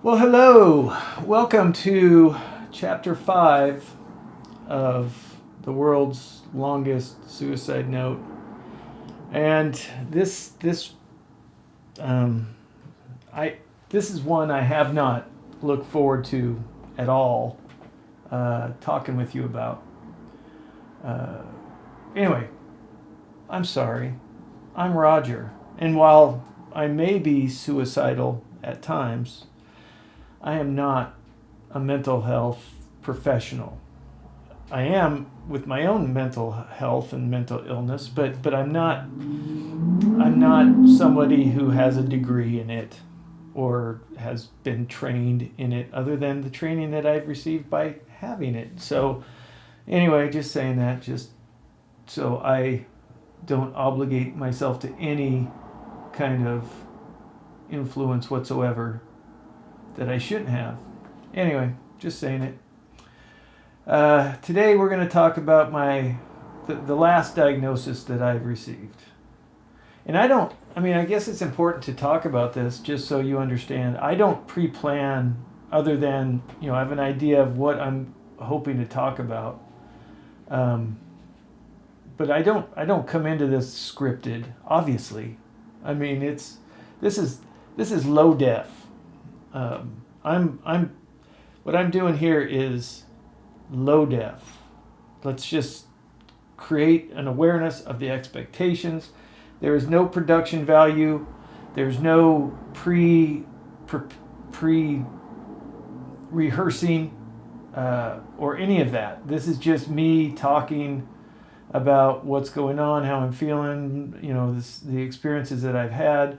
Well, hello. Welcome to chapter 5 of the world's longest suicide note. And um I this is one I have not looked forward to at all talking with you about. Uh, anyway, I'm sorry. I'm Roger. And while I may be suicidal at times, I am not a mental health professional. I am with my own mental health and mental illness, but I'm not somebody who has a degree in it or has been trained in it other than the training that I've received by having it. So anyway, just saying that just so I don't obligate myself to any kind of influence whatsoever that I shouldn't have. Anyway, just saying it. Today we're going to talk about the last diagnosis that I've received. And I guess it's important to talk about this just so you understand. I don't pre-plan other than, I have an idea of what I'm hoping to talk about. But I don't come into this scripted, obviously. I mean, this is low def. I'm what I'm doing here is low def. Let's just create an awareness of the expectations. There is no production value. There's no pre rehearsing or any of that. This is just me talking about what's going on, how I'm feeling, the experiences that I've had,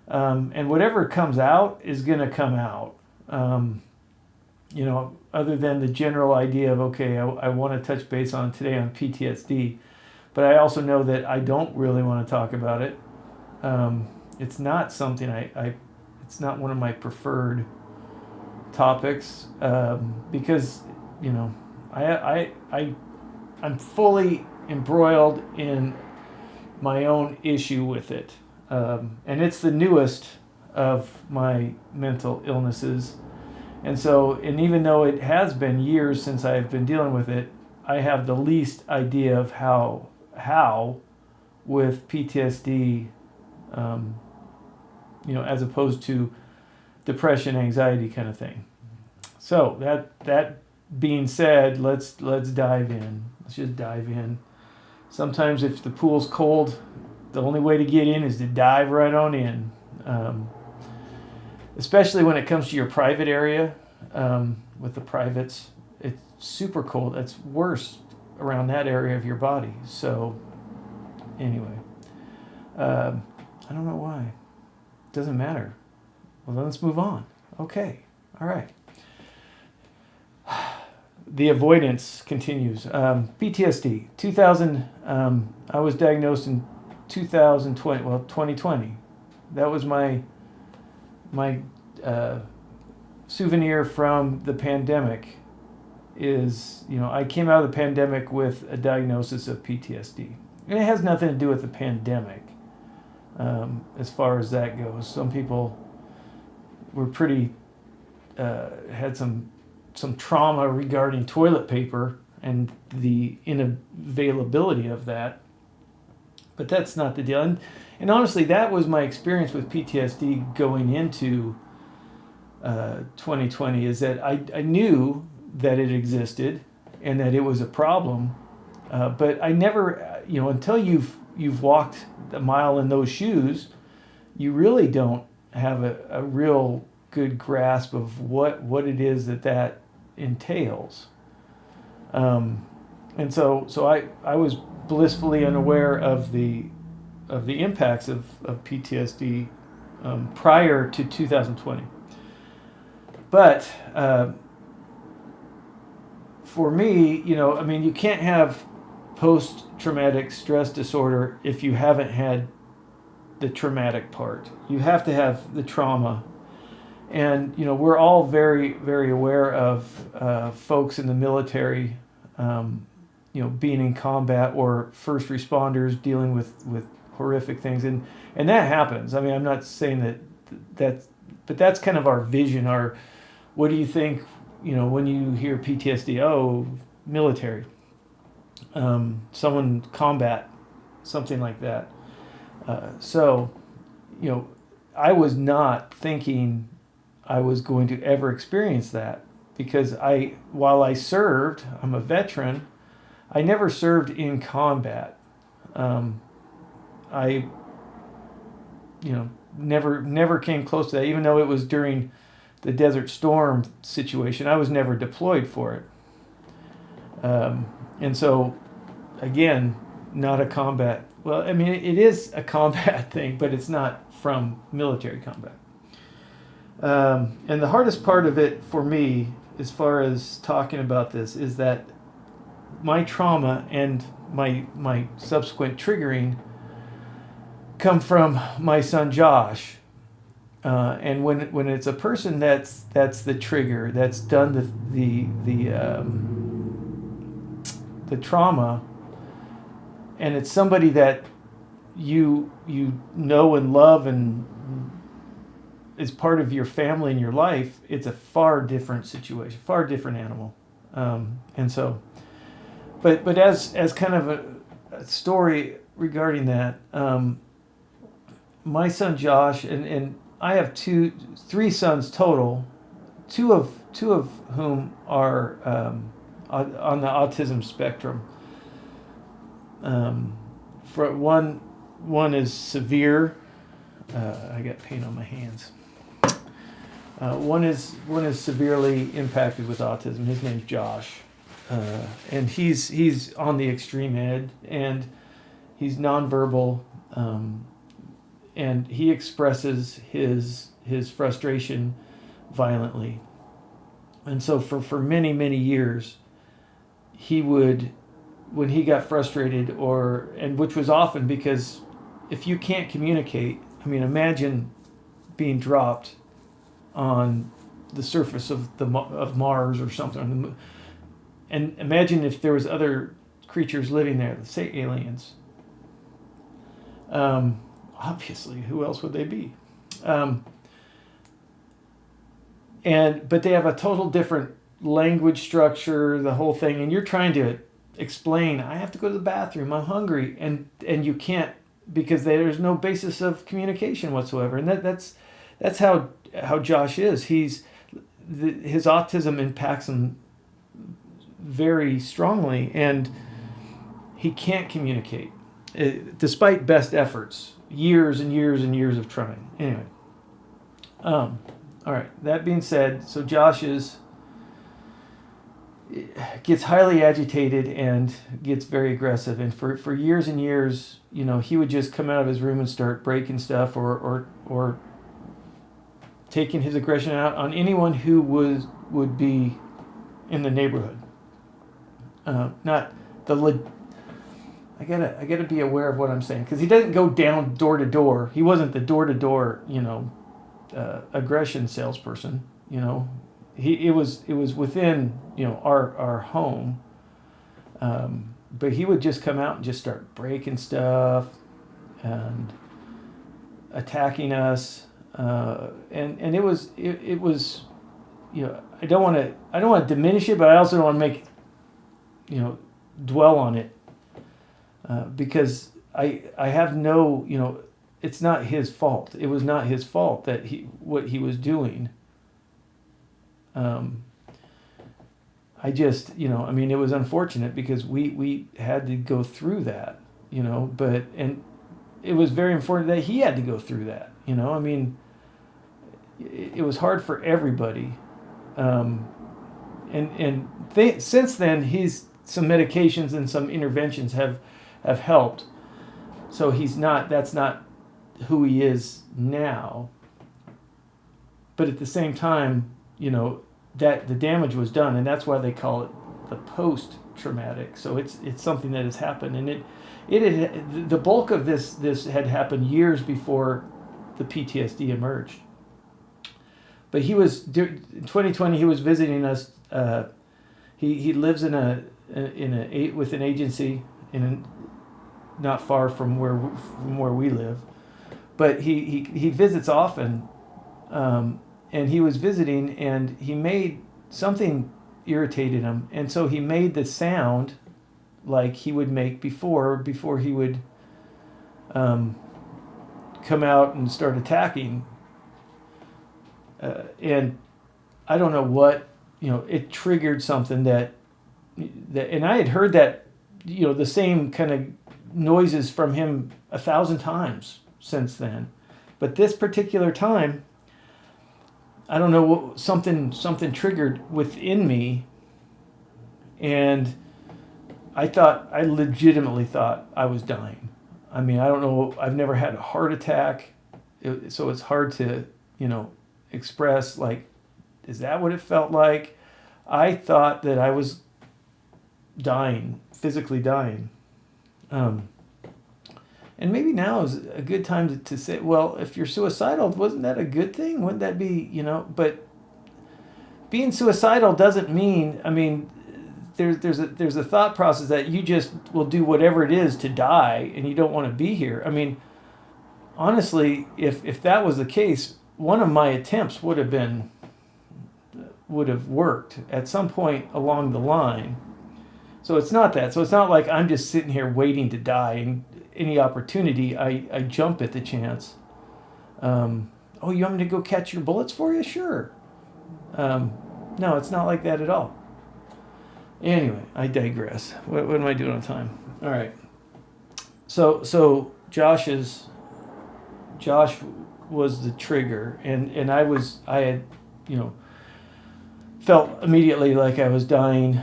and whatever comes out is going to come out. Other than the general idea of, okay, I want to touch base on today on PTSD, but I also know that I don't really want to talk about it. It's not something it's not one of my preferred topics, because, I'm fully embroiled in my own issue with it. And it's the newest of my mental illnesses. And even though it has been years since I've been dealing with it, I have the least idea of how with PTSD, as opposed to depression, anxiety kind of thing. So that being said, let's dive in. Let's just dive in. Sometimes if the pool's cold, the only way to get in is to dive right on in. Especially when it comes to your private area, with the privates, it's super cold. It's worse around that area of your body. So anyway, I don't know why. It doesn't matter. Well, then let's move on. Okay. All right. The avoidance continues. PTSD. 2000. I was diagnosed in 2020. Well, 2020. That was my souvenir from the pandemic. I came out of the pandemic with a diagnosis of PTSD, and it has nothing to do with the pandemic. As far as that goes, some people were pretty had some trauma regarding toilet paper and the unavailability of that. But that's not the deal. And honestly, that was my experience with PTSD going into 2020, is that I knew that it existed and that it was a problem. But I never, until you've walked a mile in those shoes, you really don't have a real good grasp of what it is that entails. And so I was blissfully unaware of the impacts of PTSD prior to 2020. But for me, you can't have post-traumatic stress disorder if you haven't had the traumatic part. You have to have the trauma. And, we're all very, very aware of folks in the military, being in combat, or first responders dealing with horrific things. And that happens. I mean, I'm not saying that but that's kind of our vision. Our what do you think? When you hear PTSD, oh, military, someone combat, something like that. So, I was not thinking I was going to ever experience that because while I served, I'm a veteran. I never served in combat. I, never came close to that, even though it was during the Desert Storm situation. I was never deployed for it. And so, again, not a combat. Well, I mean, it is a combat thing, but it's not from military combat. And the hardest part of it for me, as far as talking about this, is that my trauma and my subsequent triggering come from my son Josh. And when it's a person that's the trigger, that's done the trauma, and it's somebody that you know and love and is part of your family and your life, it's a far different situation, far different animal. And so, but as kind of a story regarding that, my son Josh, and I have three sons total, two of whom are on the autism spectrum. For one is severe. I got paint on my hands. One is severely impacted with autism. His name's Josh, and he's on the extreme edge, and he's nonverbal, and he expresses his frustration violently. And so for many years, he would, when he got frustrated, and which was often because if you can't communicate, I mean, imagine being dropped on the surface of Mars or something, and imagine if there was other creatures living there, let's say aliens. Obviously, who else would they be? But they have a total different language structure, the whole thing, and you're trying to explain, I have to go to the bathroom, I'm hungry, and you can't, because there's no basis of communication whatsoever. And that's how Josh is. His autism impacts him very strongly, and he can't communicate despite best efforts, years and years and years of trying. Anyway, all right, that being said, so Josh gets highly agitated and gets very aggressive, and for years and years, he would just come out of his room and start breaking stuff or taking his aggression out on anyone who would be in the neighborhood. Not the I gotta be aware of what I'm saying, because he doesn't go down door to door. He wasn't the door to door aggression salesperson. It was within our home, but he would just come out and just start breaking stuff and attacking us, and it was I don't want to diminish it, but I also don't want to make dwell on it, because I have no it's not his fault. It was not his fault that what he was doing. I just, it was unfortunate because we had to go through that, and it was very important that he had to go through that, it was hard for everybody. Since then, some medications and some interventions have helped. So that's not who he is now. But at the same time, that the damage was done, and that's why they call it the post-traumatic. So it's something that has happened, and the bulk of this had happened years before the PTSD emerged. But in 2020 he was visiting us. He lives with an agency not far from where we live, but he visits often. and he was visiting, and he made something irritated him, and so he made the sound like he would make before he would come out and start attacking. And I don't know what, it triggered something that, and I had heard that, the same kind of noises from him 1,000 times since then. But this particular time, I don't know what, something triggered within me, and I legitimately thought I was dying. I mean, I don't know, I've never had a heart attack, so it's hard to, express, like, is that what it felt like? I thought that I was dying, physically dying. And maybe now is a good time to say, well, if you're suicidal, wasn't that a good thing? Wouldn't that be, but being suicidal doesn't mean, I mean, there's a thought process that you just will do whatever it is to die and you don't want to be here. I mean, honestly, if that was the case, one of my attempts would have worked at some point along the line. So it's not that. So it's not like I'm just sitting here waiting to die, and any opportunity I jump at the chance. Oh, you want me to go catch your bullets for you? Sure. No, it's not like that at all. Anyway, I digress. What am I doing on time? All right. So Josh was the trigger, and I had, felt immediately like I was dying,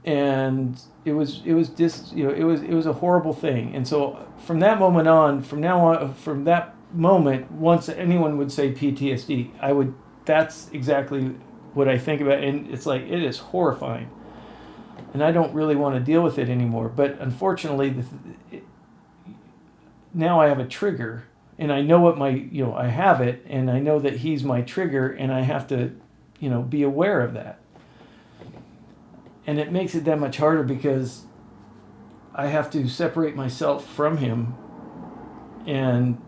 and it was a horrible thing. And so from that moment on, from that moment, once anyone would say PTSD, that's exactly what I think about, and it's like, it is horrifying, and I don't really want to deal with it anymore. But unfortunately, now I have a trigger, and I know what I have it, and I know that he's my trigger, and I have to, be aware of that. And it makes it that much harder because I have to separate myself from him, and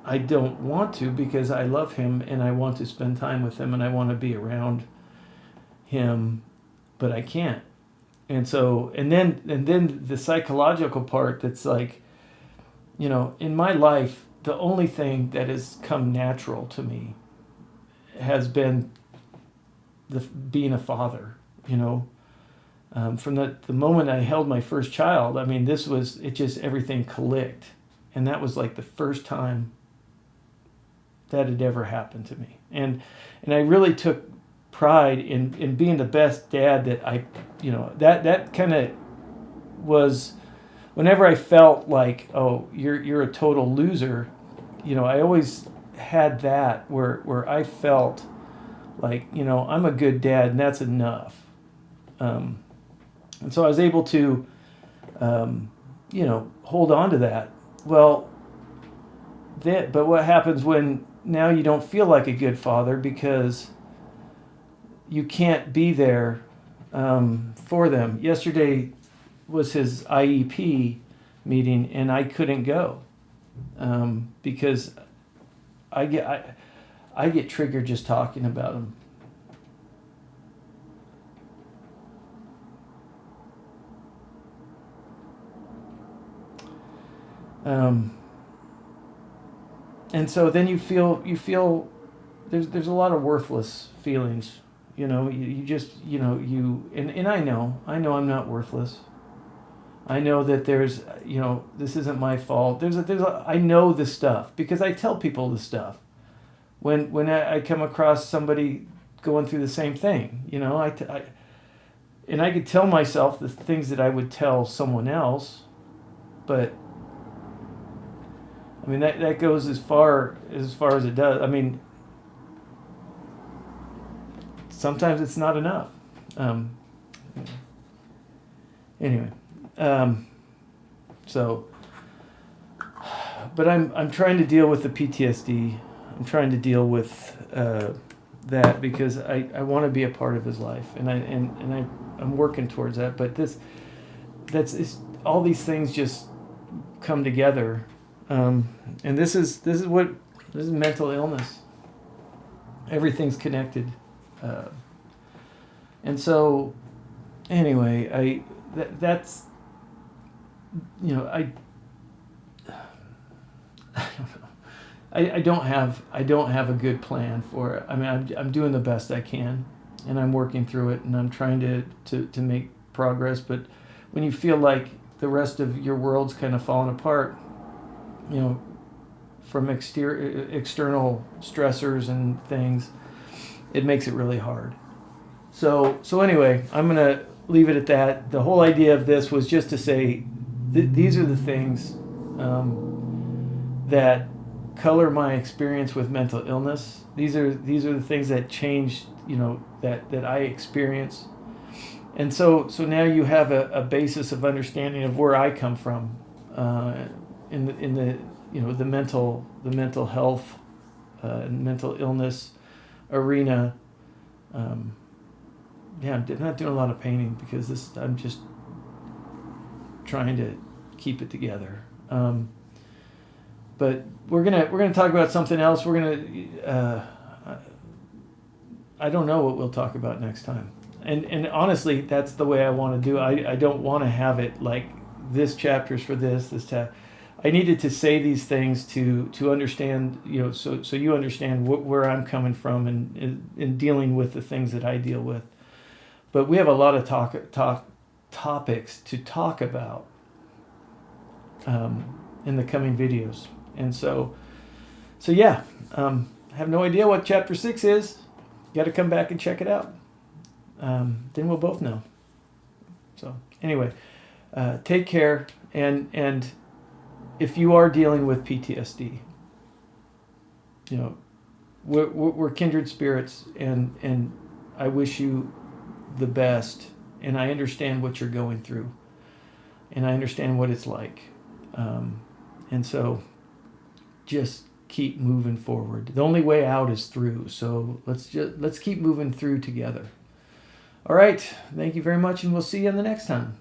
I don't want to, because I love him and I want to spend time with him and I want to be around him, but I can't. And so, and then the psychological part that's like, in my life, the only thing that has come natural to me has been being a father, from the moment I held my first child. I mean, everything clicked. And that was like the first time that had ever happened to me. And I really took pride in being the best dad that that kind of was, whenever I felt like, oh, you're a total loser, I always had that where I felt like, I'm a good dad, and that's enough. And so I was able to, hold on to that. Well, but what happens when now you don't feel like a good father because you can't be there for them? Yesterday was his IEP meeting, and I couldn't go because I get triggered just talking about him. And so then you feel there's a lot of worthless feelings, you just, and I know I'm not worthless. I know that there's, this isn't my fault. I know the stuff because I tell people the stuff. When I come across somebody going through the same thing, and I could tell myself the things that I would tell someone else, but I mean, that goes as far as it does. I mean, sometimes it's not enough. Anyway, so, but I'm trying to deal with the PTSD. I'm trying to deal with that because I want to be a part of his life, and I'm working towards that. But all these things just come together. And this is mental illness. Everything's connected. And so, anyway, that's, you know, I don't have a good plan for it. I mean, I'm doing the best I can, and I'm working through it, and I'm trying to make progress. But when you feel like the rest of your world's kind of falling apart, you know, from external stressors and things, it makes it really hard. So anyway, I'm gonna leave it at that. The whole idea of this was just to say these are the things that color my experience with mental illness. These are the things that changed, you know, that I experience. And so now you have a basis of understanding of where I come from in the you know, the mental health and mental illness arena. Yeah, I'm not doing a lot of painting because I'm just trying to keep it together. But we're gonna talk about something else. We're gonna I don't know what we'll talk about next time. And honestly, that's the way I want to do it. I don't want to have it like this chapter's for this I needed to say these things to understand, you know, so you understand where I'm coming from in dealing with the things that I deal with. But we have a lot of topics to talk about in the coming videos. And so yeah, I have no idea what chapter 6 is. You got to come back and check it out. Then we'll both know. So anyway, take care. And if you are dealing with PTSD, you know, we're kindred spirits, and I wish you the best. And I understand what you're going through, and I understand what it's like. And so just keep moving forward. The only way out is through. So let's keep moving through together. All right. Thank you very much, and we'll see you in the next time.